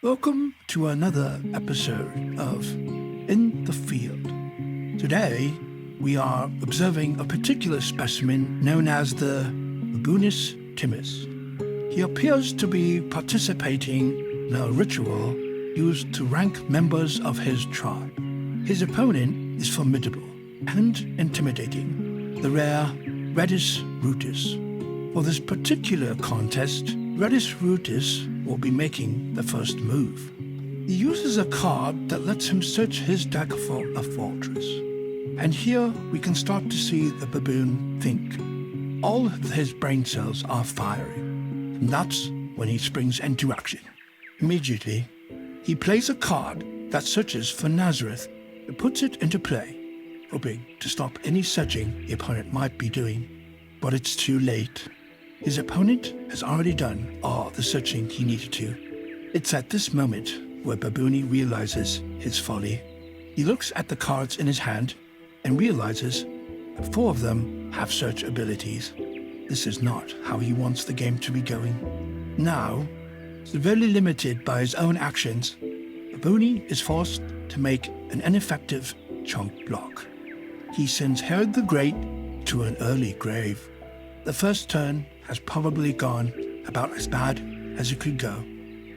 Welcome to another episode of In the Field. Today, we are observing a particular specimen known as the Baboonus Timus. He appears to be participating in a ritual used to rank members of his tribe. His opponent is formidable and intimidating, the rare Redus Rootus. For this particular contest, Redus Rootus will be making the first move. He uses a card that lets him search his deck for a fortress. And here we can start to see the baboon think. All of his brain cells are firing, and that's when he springs into action. Immediately, he plays a card that searches for Nazareth and puts it into play, hoping to stop any searching the opponent might be doing. But it's too late. His opponent has already done all the searching he needed to. It's at this moment where Baboony realizes his folly. He looks at the cards in his hand and realizes that 4 of them have search abilities. This is not how he wants the game to be going. Now, severely limited by his own actions, Baboony is forced to make an ineffective chunk block. He sends Herod the Great to an early grave. The first turn has probably gone about as bad as it could go.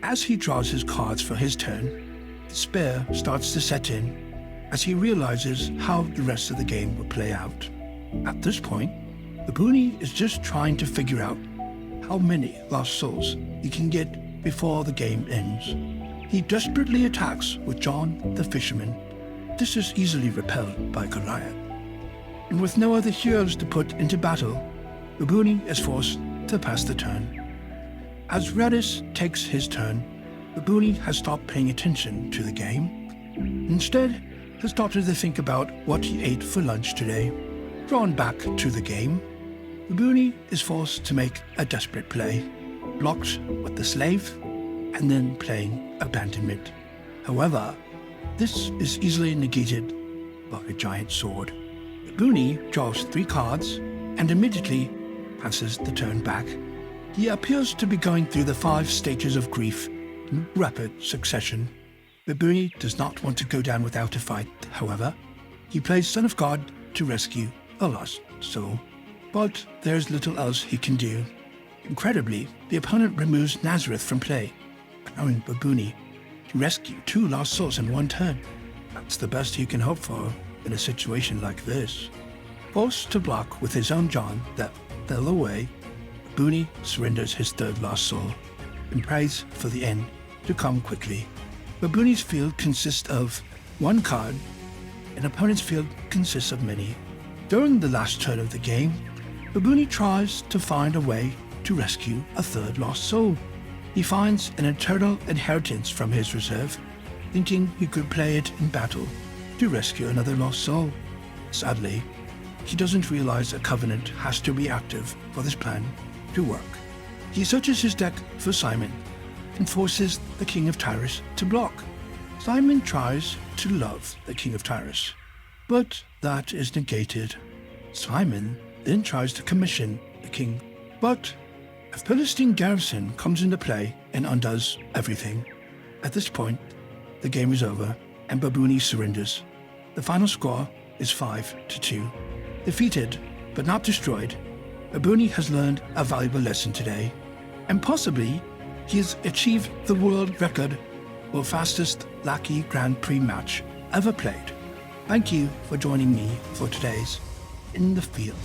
As he draws his cards for his turn, despair starts to set in as he realizes how the rest of the game will play out. At this point, Baboony is just trying to figure out how many lost souls he can get before the game ends. He desperately attacks with John the Fisherman. This is easily repelled by Goliath. And with no other heroes to put into battle, Baboony is forced to pass the turn. As Redus takes his turn, Baboony has stopped paying attention to the game. Instead, has started to think about what he ate for lunch today. Drawn back to the game, Baboony is forced to make a desperate play, blocked with the slave, and then playing abandonment. However, this is easily negated by a giant sword. Baboony draws 3 cards and immediately passes the turn back. He appears to be going through the 5 stages of grief in rapid succession. Baboony does not want to go down without a fight, however. He plays Son of God to rescue a lost soul. But there's little else he can do. Incredibly, the opponent removes Nazareth from play, allowing Baboony to rescue 2 lost souls in 1 turn. That's the best he can hope for in a situation like this. Forced to block with his own John that fell away, Baboony surrenders his 3rd lost soul and prays for the end to come quickly. Baboony's field consists of 1 card, and opponent's field consists of many. During the last turn of the game, Baboony tries to find a way to rescue a 3rd lost soul. He finds an eternal inheritance from his reserve, thinking he could play it in battle to rescue another lost soul. Sadly, he doesn't realize a covenant has to be active for this plan to work. He searches his deck for Simon and forces the King of Tyrus to block. Simon tries to love the King of Tyrus, but that is negated. Simon then tries to commission the king, but a Philistine garrison comes into play and undoes everything. At this point, the game is over and Baboony surrenders. The final score is 5-2. Defeated, but not destroyed, Baboony has learned a valuable lesson today, and possibly he has achieved the world record for fastest Lackey Grand Prix match ever played. Thank you for joining me for today's In the Field.